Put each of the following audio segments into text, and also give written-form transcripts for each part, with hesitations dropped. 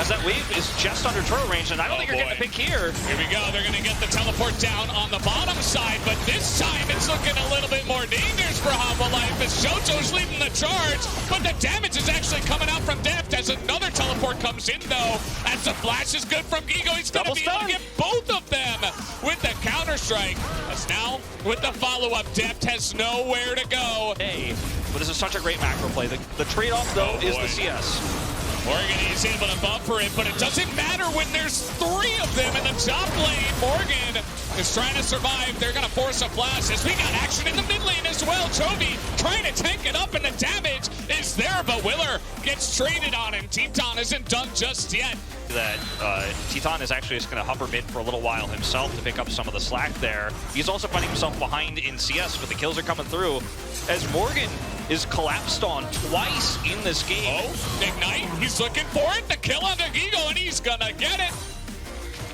as that wave is just under turret range, and I don't think you're getting a pick here. Here we go. They're going to get the teleport down on the bottom side, but this time it's looking a little bit more dangerous for Homolife as JoJo's leading the charge, but the damage is actually coming out from Deft as another teleport comes in, though, as the flash is good from Gigo. He's going to be able to get both of them with the counter-strike. As now, with the follow-up, Deft has nowhere to go. Hey, but this is such a great macro play. The trade-off, though, is the CS. Morgan is able to buffer it, but it doesn't matter when there's three of them in the top lane. Morgan is trying to survive. They're going to force a blast as we got action in the mid lane as well. Chovy trying to tank it up, and the damage is there, but Willer gets traded on, and TitaN isn't done just yet. That TitaN is actually just going to hover mid for a little while himself to pick up some of the slack there. He's also finding himself behind in CS, but the kills are coming through as Morgan is collapsed on twice in this game. Oh, Ignite, he's looking for it, the kill on Gigo, and he's gonna get it.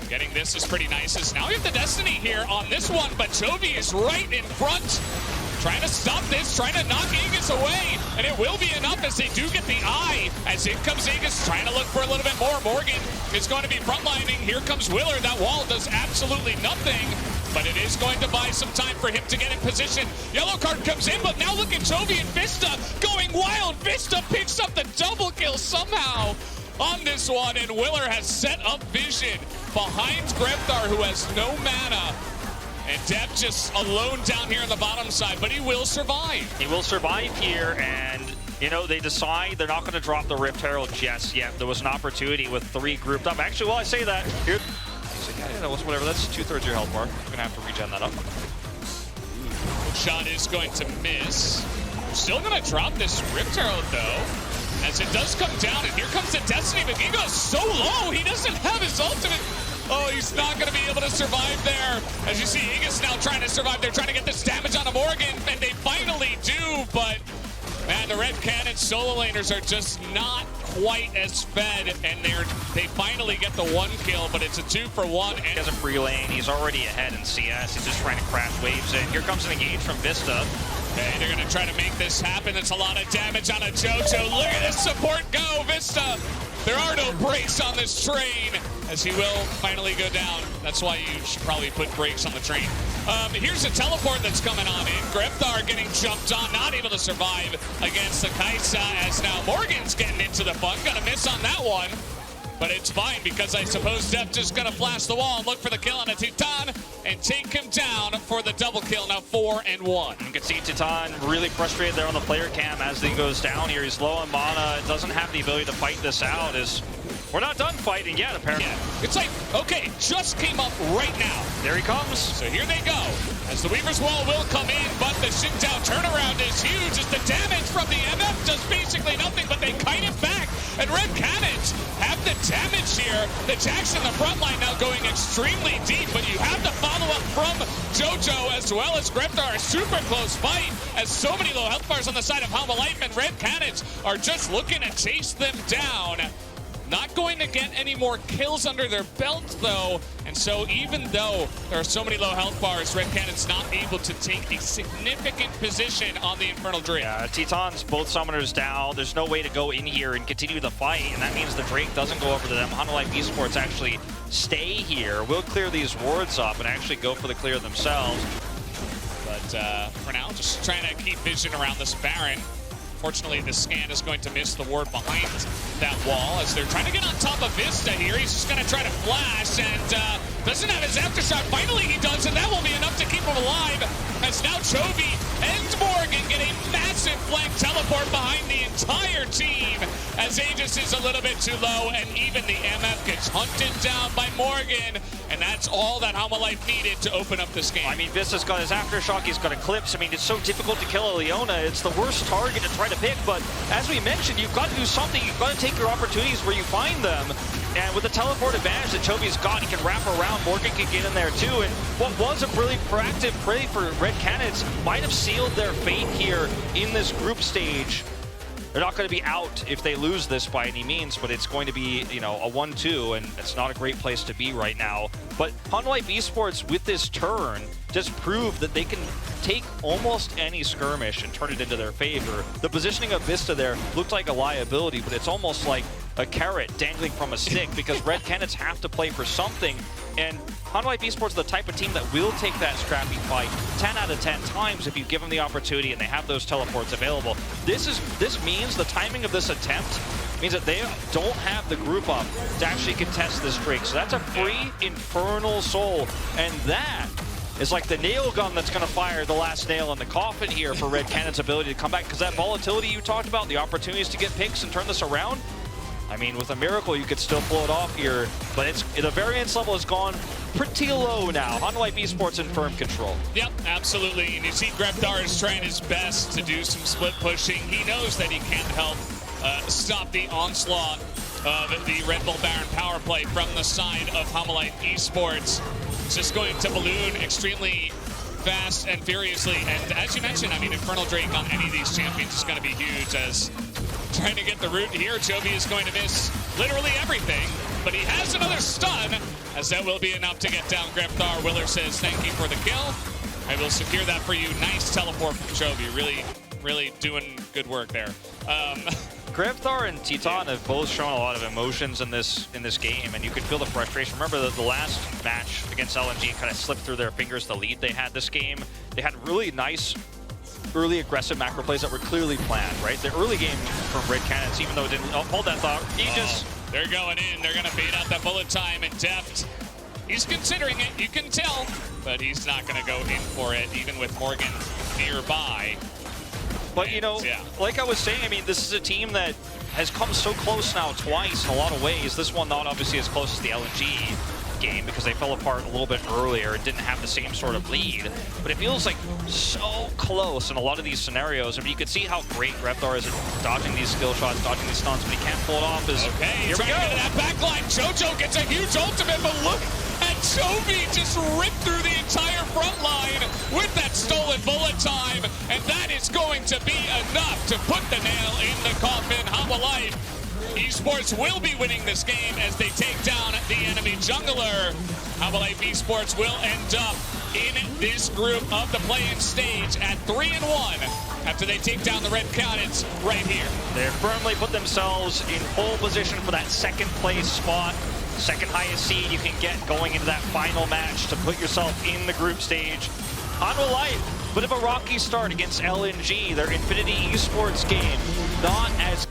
Getting this is pretty nice, as now we have the Destiny here on this one, but Chovy is right in front. Trying to stop this, trying to knock Aegis away, and it will be enough as they do get the eye. As in comes Aegis, trying to look for a little bit more. Morgan is going to be frontlining. Here comes Willer. That wall does absolutely nothing, but it is going to buy some time for him to get in position. Yellow card comes in, but now look at Chovy and Vista going wild. Vista picks up the double kill somehow on this one, and Willer has set up vision behind Grepthar, who has no mana. And Deft just alone down here on the bottom side, but he will survive. He will survive here, and, you know, they decide they're not going to drop the Rift Herald just yet. There was an opportunity with three grouped up. Actually, while I say that, here... He's like, yeah, no, whatever, that's 2/3 your health bar. I'm going to have to regen that up. Shot is going to miss. We're still going to drop this Rift Herald, though, as it does come down, and here comes the Destiny, but he goes so low, he doesn't have his ultimate. Oh, he's not going to be able to survive there. As you see, Aegis now trying to survive. They're trying to get this damage on Morgan, and they finally do, but man, the Red Cannon solo laners are just not quite as fed, and they finally get the one kill, but it's a 2-for-1. And he has a free lane. He's already ahead in CS. He's just trying to crash waves in. Here comes an engage from Vista. Okay, they're going to try to make this happen. It's a lot of damage on a JoJo. Look at this support go, Vista. There are no brakes on this train, as he will finally go down. That's why you should probably put brakes on the train. Here's a teleport that's coming on in. Grepthar getting jumped on, not able to survive against the Kaisa, as now Morgan's getting into the fun. Gonna miss on that one, but it's fine because I suppose Deft is gonna flash the wall and look for the kill on a TitaN and take him down for the double kill, now 4-1. You can see TitaN really frustrated there on the player cam as he goes down here. He's low on mana, doesn't have the ability to fight this out. We're not done fighting yet, apparently. Yeah. It's like, okay, just came up right now. There he comes. So here they go. As the Weaver's Wall will come in, but the Xingqiao turnaround is huge as the damage from the MF does basically nothing, but they kite it back. And Red Cannons have the damage here. The Jax in the front line now going extremely deep, but you have the follow-up from JoJo as well as Grepthar. A super close fight as so many low health bars on the side of Homolife, and Red Cannons are just looking to chase them down. Not going to get any more kills under their belt, though. And so even though there are so many low health bars, Red Cannon's not able to take a significant position on the Infernal Drake. Yeah, Titan's both summoners down. There's no way to go in here and continue the fight, and that means the Drake doesn't go over to them. Homolife Esports actually stay here. We'll clear these wards up and actually go for the clear themselves. But for now, just trying to keep vision around this Baron. Fortunately, the scan is going to miss the ward behind that wall as they're trying to get on top of Vista here. He's just going to try to flash and doesn't have his aftershock. Finally, he does, and that will be enough to keep him alive. As now Chovy and Morgan get a massive flank teleport behind the entire team as Aegis is a little bit too low, and even the MF gets hunted down by Morgan. And that's all that Homolife needed to open up this game. I mean, Vista's got his aftershock, he's got Eclipse. I mean, it's so difficult to kill a Leona. It's the worst target to try to pick, but as we mentioned, you've got to do something. You've got to take your opportunities where you find them. And with the teleport advantage that Chovy's got, he can wrap around. Morgan can get in there too. And what was a really proactive play for Red Cannons might have sealed their fate here in this group stage. they're not going to be out if they lose this by any means, but it's going to be, you know, a 1-2, and it's not a great place to be right now. But Hanwha Esports, with this turn, just proved that they can take almost any skirmish and turn it into their favor. The positioning of Vista there looked like a liability, but it's almost like a carrot dangling from a stick because Red Canids have to play for something. And Hanwha Esports is the type of team that will take that scrappy fight 10 out of 10 times if you give them the opportunity and they have those teleports available. This means the timing of this attempt means that they don't have the group up to actually contest this streak. So that's a free Infernal Soul, and that is like the nail gun that's going to fire the last nail in the coffin here for Red Canids' ability to come back, because that volatility you talked about, the opportunities to get picks and turn this around, I mean, with a miracle, you could still pull it off here, but the variance level has gone pretty low now. Hanwha Esports in firm control. Yep, absolutely. And you see Greptar is trying his best to do some split pushing. He knows that he can't help stop the onslaught of the Red Bull Baron power play from the side of Hanwha Esports. It's just going to balloon extremely fast and furiously. And as you mentioned, I mean, Infernal Drake on any of these champions is going to be huge, as trying to get the root here. Chovy is going to miss literally everything, but he has another stun, as that will be enough to get down Greptar. Willer says, thank you for the kill. I will secure that for you. Nice teleport from Chovy. Really doing good work there. Greptar and TitaN have both shown a lot of emotions in this game, and you could feel the frustration. Remember that the last match against LNG kind of slipped through their fingers, the lead they had this game. They had really nice early aggressive macro plays that were clearly planned, right? The early game from Red Canids, even though it didn't hold that thought, they're going in. They're going to bait out that bullet time, and Deft, he's considering it, you can tell, but he's not going to go in for it, even with Morgan nearby. But, you know, like I was saying, I mean, this is a team that has come so close now twice in a lot of ways. This one not obviously as close as the LNG game because they fell apart a little bit earlier and didn't have the same sort of lead. But it feels like so close in a lot of these scenarios. I mean, you can see how great Greptar is at dodging these skill shots, dodging these stuns, but he can't pull it off. Okay, here we go. That backline. Jojo gets a huge ultimate, but look at Chovy just rip through the entire front line with that stolen bullet time, and that is going to be enough to put the nail in the coffin. Hanwha Esports will be winning this game as they take down the enemy jungler. Hanwha Esports will end up in this group of the play-in stage at 3-1 after they take down the Red Canids right here. They've firmly put themselves in pole position for that second place spot. Second highest seed you can get going into that final match to put yourself in the group stage. Hanwha, bit of a rocky start against LNG, their Infinity Esports game. Not as